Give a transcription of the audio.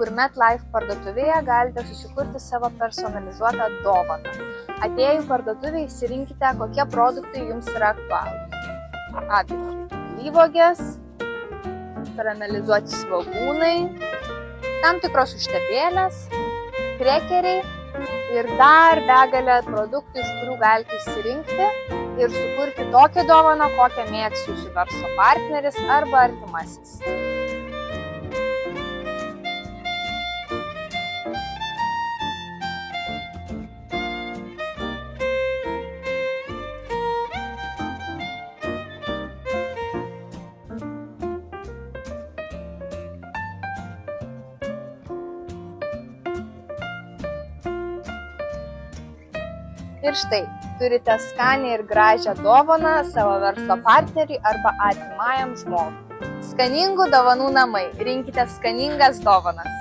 Gourmet Life parduotuvėje galite susikurti savo personalizuotą dovaną. Atėję į parduotuvę išsirinkite, kokie produktai jums yra aktualūs. Pavyzdžiui, alyvuogės, karamelizuoti svogūnai, tam tikros užtepėlės, krekeriai ir dar begalę produktų, iš kurių galite išsirinkti ir sukurti tokią dovaną, kokią mėgs jūsų verslo partneris arba artimasis. Ir štai, turite skanią ir gražią dovaną savo verslo partneriui arba artimajam žmogui. Skaningų dovanų namai. Rinkite skaningas dovanas.